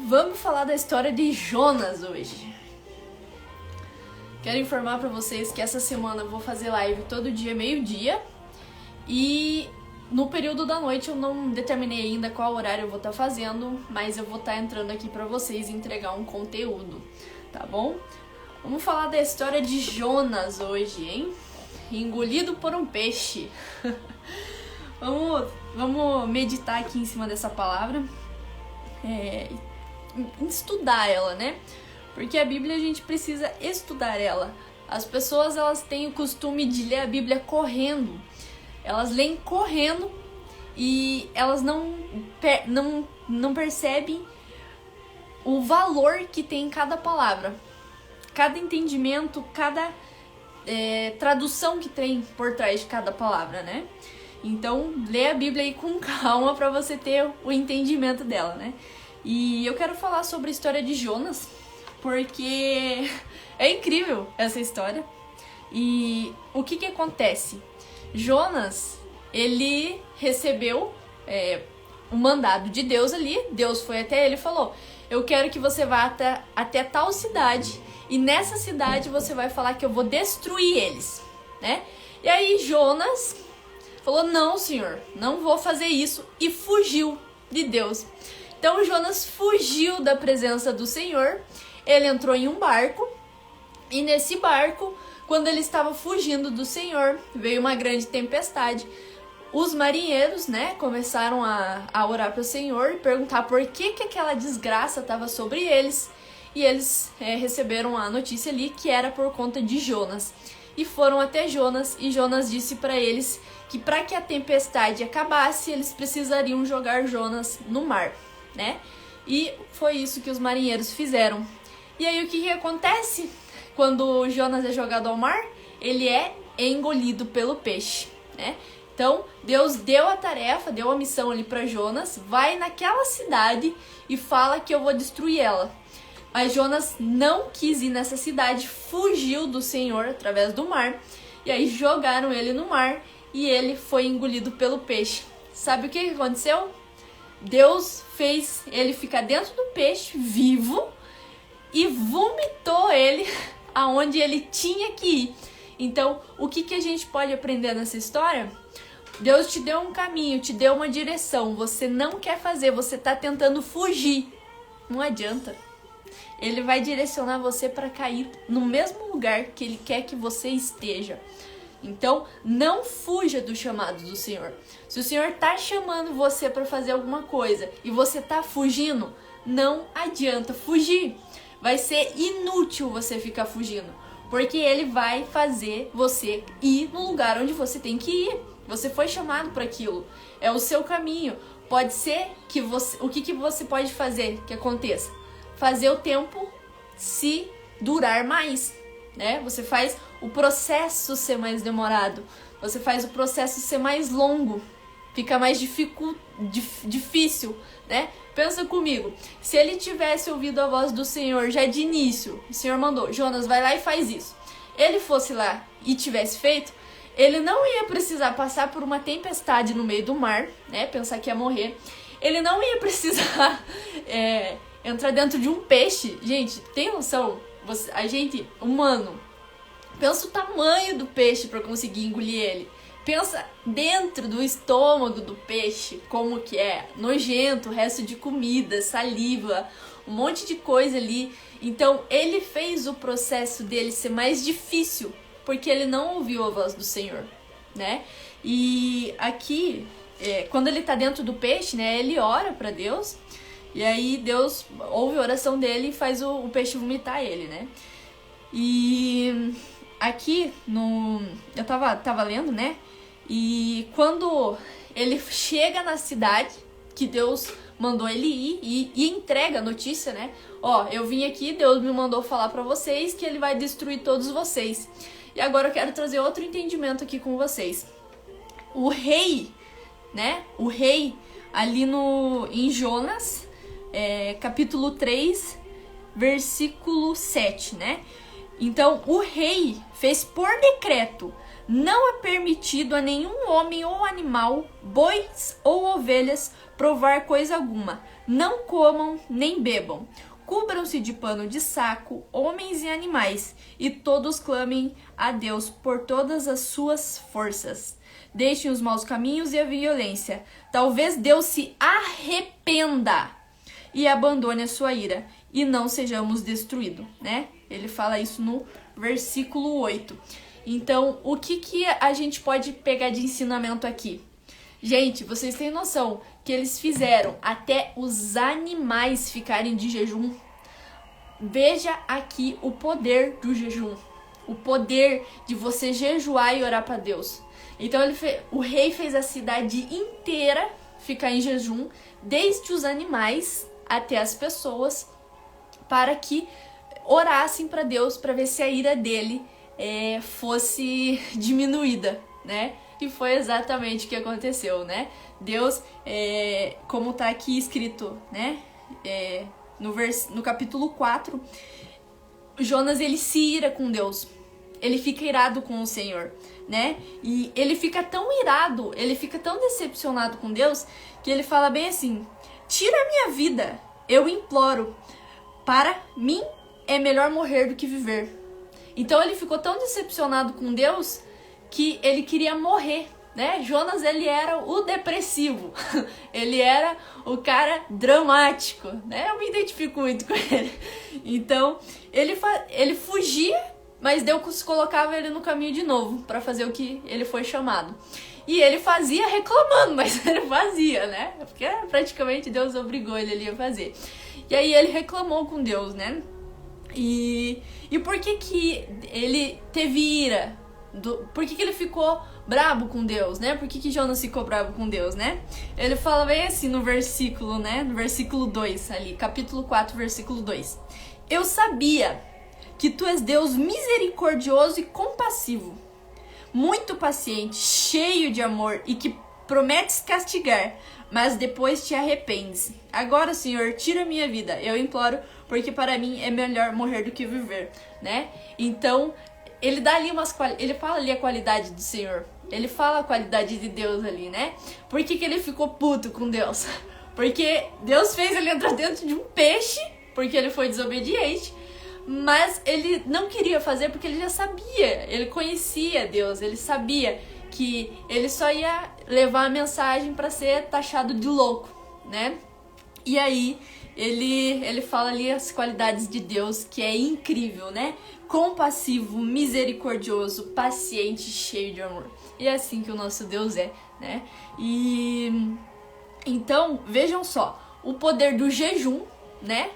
Vamos falar da história de Jonas hoje. Quero informar pra vocês que essa semana eu vou fazer live todo dia, meio-dia. E no período da noite eu não determinei ainda qual horário eu vou estar fazendo, mas eu vou estar entrando aqui pra vocês entregar um conteúdo, tá bom? Vamos falar da história de Jonas hoje, hein? Engolido por um peixe. Vamos meditar aqui em cima dessa palavra. Estudar ela, né? Porque a Bíblia a gente precisa estudar ela. As pessoas elas têm o costume de ler a Bíblia correndo. Elas leem correndo e elas não percebem o valor que tem em cada palavra, cada entendimento, cada tradução que tem por trás de cada palavra, né? Então, lê a Bíblia aí com calma para você ter o entendimento dela, né? E eu quero falar sobre a história de Jonas, porque é incrível essa história. E o que acontece? Jonas, ele recebeu um mandado de Deus ali. Deus foi até ele e falou: eu quero que você vá até tal cidade, e nessa cidade você vai falar que eu vou destruir eles, né? E aí Jonas falou: não, senhor, não vou fazer isso, e fugiu de Deus. Então Jonas fugiu da presença do Senhor. Ele entrou em um barco, e nesse barco, quando ele estava fugindo do Senhor, veio uma grande tempestade. Os marinheiros, né, começaram a orar para o Senhor e perguntar por que aquela desgraça estava sobre eles. E eles receberam a notícia ali que era por conta de Jonas. E foram até Jonas, e Jonas disse para eles que para que a tempestade acabasse, eles precisariam jogar Jonas no mar, né? E foi isso que os marinheiros fizeram. E aí o que acontece? Quando Jonas é jogado ao mar, ele é engolido pelo peixe, né? Então, Deus deu a tarefa, deu a missão ali para Jonas: vai naquela cidade e fala que eu vou destruir ela. Mas Jonas não quis ir nessa cidade, fugiu do Senhor através do mar, e aí jogaram ele no mar e ele foi engolido pelo peixe. Sabe o que aconteceu? Deus fez ele ficar dentro do peixe, vivo, e vomitou ele aonde ele tinha que ir. Então, o que a gente pode aprender nessa história? Deus te deu um caminho, te deu uma direção, você não quer fazer, você está tentando fugir. Não adianta. Ele vai direcionar você para cair no mesmo lugar que ele quer que você esteja. Então, não fuja do chamado do Senhor. Se o Senhor está chamando você para fazer alguma coisa e você está fugindo, não adianta fugir. Vai ser inútil você ficar fugindo, porque ele vai fazer você ir no lugar onde você tem que ir. Você foi chamado para aquilo, é o seu caminho. Pode ser que o que você pode fazer que aconteça? Fazer o tempo se durar mais, né? Você faz o processo ser mais demorado, você faz o processo ser mais longo, fica mais difícil, né? Pensa comigo, se ele tivesse ouvido a voz do Senhor já de início, o Senhor mandou: Jonas, vai lá e faz isso. Ele fosse lá e tivesse feito, ele não ia precisar passar por uma tempestade no meio do mar, né? Pensar que ia morrer. Ele não ia precisar entrar dentro de um peixe. Gente, tem noção? A gente, humano, pensa o tamanho do peixe para conseguir engolir ele. Pensa dentro do estômago do peixe, como que é nojento, resto de comida, saliva, um monte de coisa ali. Então, ele fez o processo dele ser mais difícil, porque ele não ouviu a voz do Senhor, né? E aqui, quando ele tá dentro do peixe, né, ele ora para Deus, e aí Deus ouve a oração dele e faz o peixe vomitar ele, né? E aqui, eu tava lendo, né? E quando ele chega na cidade que Deus mandou ele ir e entrega a notícia, né? Ó, eu vim aqui, Deus me mandou falar pra vocês que ele vai destruir todos vocês. E agora eu quero trazer outro entendimento aqui com vocês. O rei, né? O rei ali em Jonas, capítulo 3, versículo 7, né? Então, o rei fez por decreto: não é permitido a nenhum homem ou animal, bois ou ovelhas, provar coisa alguma, Não comam nem bebam. Cubram-se de pano de saco, homens e animais, e todos clamem a Deus por todas as suas forças. Deixem os maus caminhos e a violência. Talvez Deus se arrependa e abandone a sua ira, e não sejamos destruídos, né? Ele fala isso no versículo 8. Então, o que a gente pode pegar de ensinamento aqui? Gente, vocês têm noção que eles fizeram até os animais ficarem de jejum? Veja aqui o poder do jejum. O poder de você jejuar e orar para Deus. Então o rei fez a cidade inteira ficar em jejum, desde os animais até as pessoas, para que orassem para Deus, para ver se a ira dele fosse diminuída, né? E foi exatamente o que aconteceu, né? Deus, como está aqui escrito, né? No capítulo 4, Jonas, ele se ira com Deus. Ele fica irado com o Senhor, né? E ele fica tão irado, ele fica tão decepcionado com Deus, que ele fala bem assim: tira a minha vida, eu imploro. Para mim é melhor morrer do que viver. Então ele ficou tão decepcionado com Deus que ele queria morrer, né? Jonas, ele era o depressivo, ele era o cara dramático, né? Eu me identifico muito com ele. Então ele fugia, mas Deus colocava ele no caminho de novo para fazer o que ele foi chamado. E ele fazia reclamando, mas ele fazia, né? Porque praticamente Deus obrigou ele ali a fazer. E aí ele reclamou com Deus, né? E por que ele teve ira? Por que ele ficou brabo com Deus, né? Por que Jonas ficou brabo com Deus, né? Ele fala bem assim no versículo, né? No versículo 2 ali, capítulo 4, versículo 2. Eu sabia que tu és Deus misericordioso e compassivo, muito paciente, cheio de amor e que prometes castigar, mas depois te arrependes. Agora, Senhor, tira a minha vida, eu imploro, porque para mim é melhor morrer do que viver, né? Então, ele dá ali ele fala ali a qualidade do Senhor, ele fala a qualidade de Deus ali, né? Por que ele ficou puto com Deus? Porque Deus fez ele entrar dentro de um peixe, porque ele foi desobediente, mas ele não queria fazer porque ele já sabia, ele conhecia Deus, ele sabia que ele só ia levar a mensagem para ser taxado de louco, né? E aí ele fala ali as qualidades de Deus, que é incrível, né? Compassivo, misericordioso, paciente, cheio de amor. E é assim que o nosso Deus é, né? E então, vejam só, o poder do jejum, né?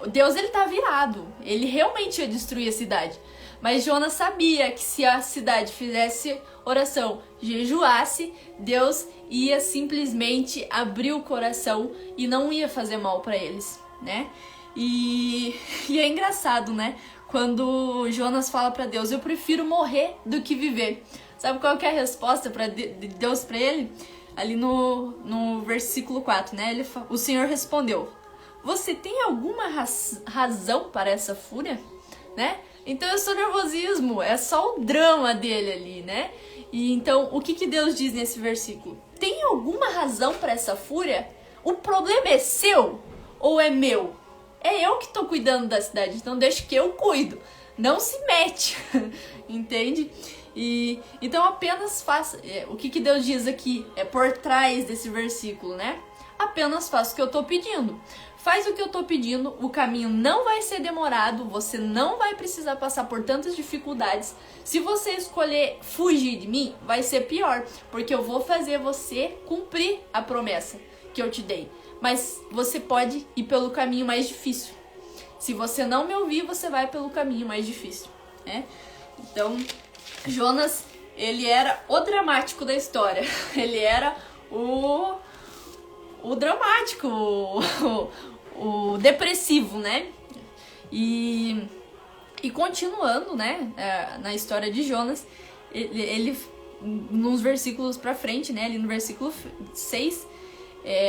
Deus, ele tá virado, ele realmente ia destruir a cidade. Mas Jonas sabia que se a cidade fizesse oração, jejuasse, Deus ia simplesmente abrir o coração e não ia fazer mal para eles, né? E é engraçado, né? Quando Jonas fala para Deus, eu prefiro morrer do que viver. Sabe qual que é a resposta de Deus para ele? Ali no versículo 4, né? O Senhor respondeu: você tem alguma razão para essa fúria, né? Então é só nervosismo, é só o drama dele ali, né? E então, o que Deus diz nesse versículo? Tem alguma razão para essa fúria? O problema é seu ou é meu? É eu que tô cuidando da cidade, então deixa que eu cuido. Não se mete, entende? E então apenas faça, o que Deus diz aqui é por trás desse versículo, né? Apenas faça o que eu tô pedindo. Faz o que eu tô pedindo, o caminho não vai ser demorado, você não vai precisar passar por tantas dificuldades. Se você escolher fugir de mim, vai ser pior, porque eu vou fazer você cumprir a promessa que eu te dei. Mas você pode ir pelo caminho mais difícil. Se você não me ouvir, você vai pelo caminho mais difícil, né? Então, Jonas, ele era o dramático da história. Ele era o dramático, o depressivo, né? E continuando, né, na história de Jonas, ele nos versículos pra frente, né, ali no versículo 6,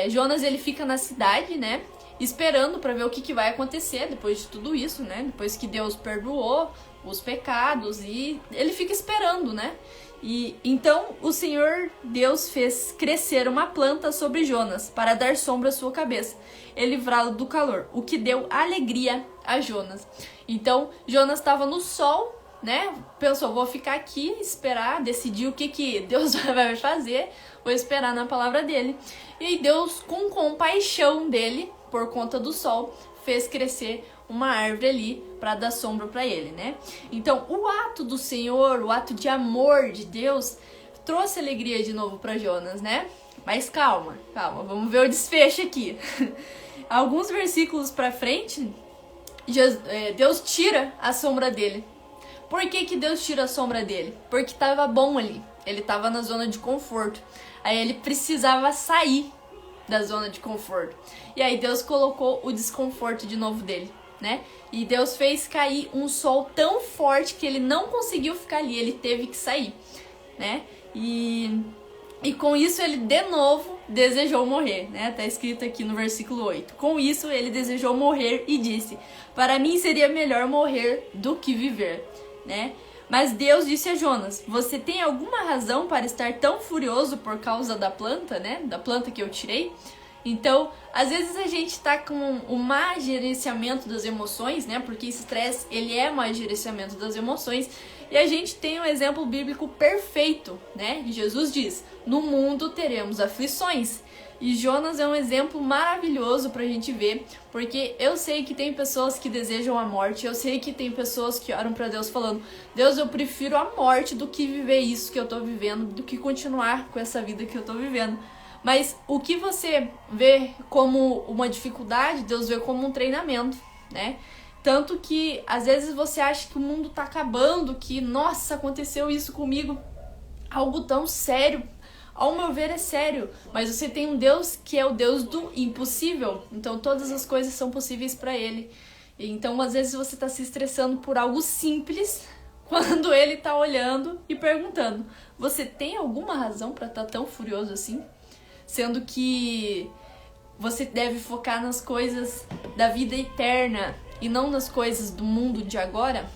Jonas, ele fica na cidade, né, esperando pra ver o que vai acontecer depois de tudo isso, né, depois que Deus perdoou os pecados, e ele fica esperando, né, E então o Senhor Deus fez crescer uma planta sobre Jonas para dar sombra à sua cabeça e livrá-lo do calor, o que deu alegria a Jonas. Então Jonas estava no sol, né? Pensou, vou ficar aqui, esperar, decidir o que Deus vai fazer, vou esperar na palavra dele. E aí Deus, com compaixão dele, por conta do sol, fez crescer uma árvore ali para dar sombra para ele, né? Então, o ato do Senhor, o ato de amor de Deus, trouxe alegria de novo para Jonas, né? Mas calma, vamos ver o desfecho aqui. Alguns versículos para frente, Deus tira a sombra dele. Por que Deus tira a sombra dele? Porque estava bom ali, ele estava na zona de conforto. Aí ele precisava sair da zona de conforto. E aí Deus colocou o desconforto de novo dele, né? E Deus fez cair um sol tão forte que ele não conseguiu ficar ali, ele teve que sair, né? E com isso ele de novo desejou morrer, né? Tá escrito aqui no versículo 8. Com isso ele desejou morrer e disse: para mim seria melhor morrer do que viver, né? Mas Deus disse a Jonas: você tem alguma razão para estar tão furioso por causa da planta, né? Da planta que eu tirei? Então, às vezes a gente tá com um má gerenciamento das emoções, né? Porque esse estresse, ele é má gerenciamento das emoções. E a gente tem um exemplo bíblico perfeito, né? Jesus diz: no mundo teremos aflições. E Jonas é um exemplo maravilhoso pra gente ver, porque eu sei que tem pessoas que desejam a morte, eu sei que tem pessoas que oram pra Deus falando: Deus, eu prefiro a morte do que viver isso que eu tô vivendo, do que continuar com essa vida que eu tô vivendo. Mas o que você vê como uma dificuldade, Deus vê como um treinamento, né? Tanto que às vezes você acha que o mundo tá acabando, que, nossa, aconteceu isso comigo, algo tão sério. Ao meu ver é sério, mas você tem um Deus que é o Deus do impossível, então todas as coisas são possíveis para Ele. Então às vezes você tá se estressando por algo simples, quando Ele tá olhando e perguntando: você tem alguma razão para estar tão furioso assim? Sendo que você deve focar nas coisas da vida eterna e não nas coisas do mundo de agora,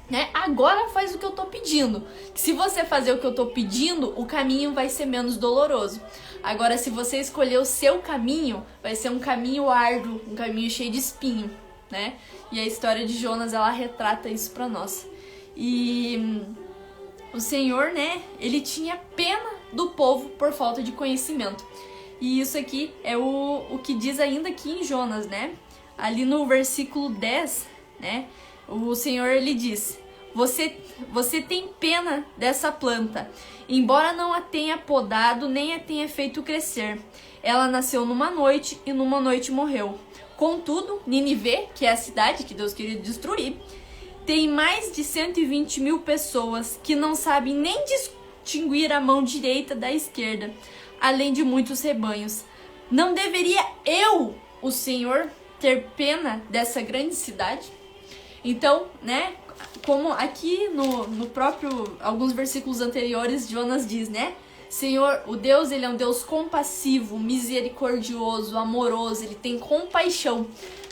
né? Agora faz o que eu tô pedindo. Se você fazer o que eu tô pedindo, o caminho vai ser menos doloroso. Agora, se você escolher o seu caminho, vai ser um caminho árduo, um caminho cheio de espinho, né? E a história de Jonas, ela retrata isso pra nós. E o Senhor, né, ele tinha pena do povo por falta de conhecimento. E isso aqui é o que diz ainda aqui em Jonas, né? Ali no versículo 10, né? O Senhor, ele diz: você tem pena dessa planta, embora não a tenha podado nem a tenha feito crescer. Ela nasceu numa noite e numa noite morreu. Contudo, Nínive, que é a cidade que Deus queria destruir, tem mais de 120 mil pessoas que não sabem nem distinguir a mão direita da esquerda, além de muitos rebanhos. Não deveria eu, o Senhor, ter pena dessa grande cidade? Então, né, como aqui no próprio, alguns versículos anteriores, Jonas diz, né, Senhor, o Deus, ele é um Deus compassivo, misericordioso, amoroso, ele tem compaixão.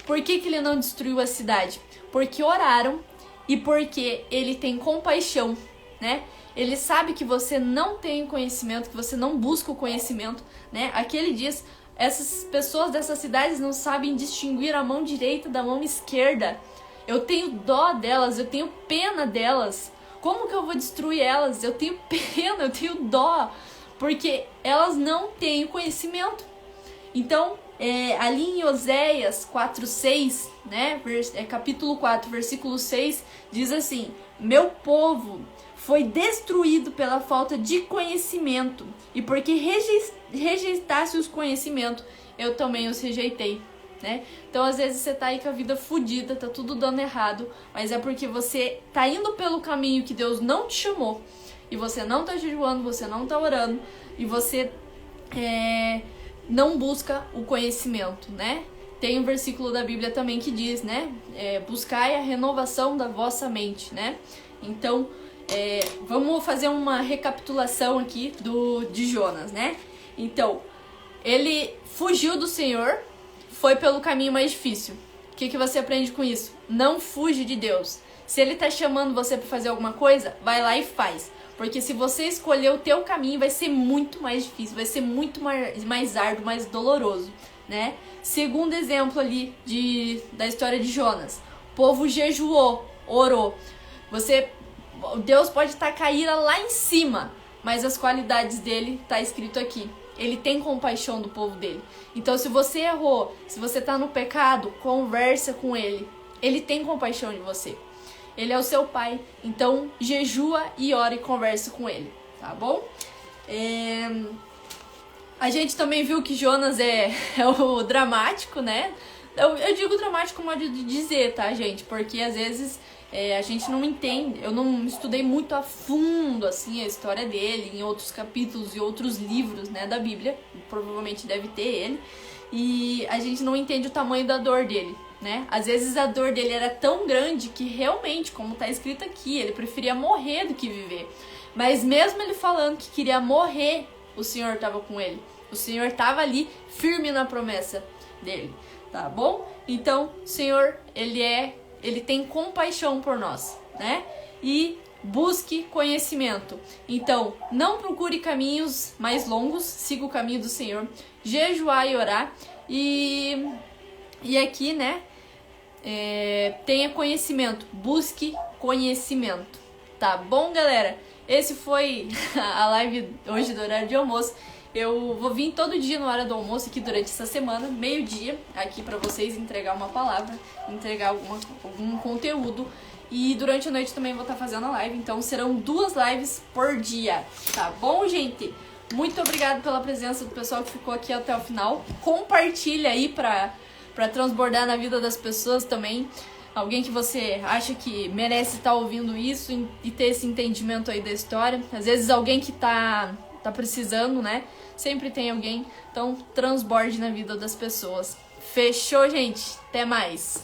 Por que ele não destruiu a cidade? Porque oraram e porque ele tem compaixão, né? Ele sabe que você não tem conhecimento, que você não busca o conhecimento, né? Aqui ele diz: essas pessoas dessas cidades não sabem distinguir a mão direita da mão esquerda. Eu tenho dó delas, eu tenho pena delas. Como que eu vou destruir elas? Eu tenho pena, eu tenho dó, porque elas não têm conhecimento. Então, ali em Oséias 4:6, né, capítulo 4, versículo 6, diz assim: meu povo foi destruído pela falta de conhecimento, e porque rejeitasse os conhecimentos, eu também os rejeitei. Né? Então às vezes você tá aí com a vida fodida, tá tudo dando errado, mas é porque você tá indo pelo caminho que Deus não te chamou, e você não tá jejuando, você não tá orando, e você não busca o conhecimento, né? Tem um versículo da Bíblia também que diz, né, buscai a renovação da vossa mente, né? Então vamos fazer uma recapitulação aqui de Jonas, né? Então, ele fugiu do Senhor, foi pelo caminho mais difícil. O que você aprende com isso? Não fuge de Deus. Se ele tá chamando você para fazer alguma coisa, vai lá e faz. Porque se você escolher o teu caminho, vai ser muito mais difícil, vai ser muito mais árduo, mais doloroso, né? Segundo exemplo ali da história de Jonas. O povo jejuou, orou. Deus pode tacar ira lá em cima, mas as qualidades dele tá escrito aqui. Ele tem compaixão do povo dele. Então, se você errou, se você tá no pecado, conversa com ele. Ele tem compaixão de você. Ele é o seu pai. Então, jejua e ora e conversa com ele. Tá bom? A gente também viu que Jonas é o dramático, né? Eu digo dramático modo de dizer, tá, gente? Porque às vezes a gente não entende. Eu não estudei muito a fundo, assim, a história dele em outros capítulos e outros livros, né, da Bíblia. Provavelmente deve ter ele. E a gente não entende o tamanho da dor dele, né? Às vezes a dor dele era tão grande que realmente, como tá escrito aqui, ele preferia morrer do que viver. Mas mesmo ele falando que queria morrer, o Senhor estava com ele. O Senhor estava ali firme na promessa dele, tá bom? Então, o Senhor, ele tem compaixão por nós, né? E busque conhecimento. Então, não procure caminhos mais longos, siga o caminho do Senhor, jejuar e orar. E aqui, né, tenha conhecimento, busque conhecimento, tá bom, galera? Esse foi a live hoje do horário de almoço. Eu vou vir todo dia na hora do almoço aqui durante essa semana, meio-dia, aqui pra vocês entregar uma palavra, entregar algum conteúdo. E durante a noite também vou estar fazendo a live, então serão 2 lives por dia, tá bom, gente? Muito obrigada pela presença do pessoal que ficou aqui até o final. Compartilha aí pra transbordar na vida das pessoas também. Alguém que você acha que merece estar ouvindo isso e ter esse entendimento aí da história. Às vezes alguém que tá precisando, né? Sempre tem alguém. Então, transborde na vida das pessoas. Fechou, gente? Até mais!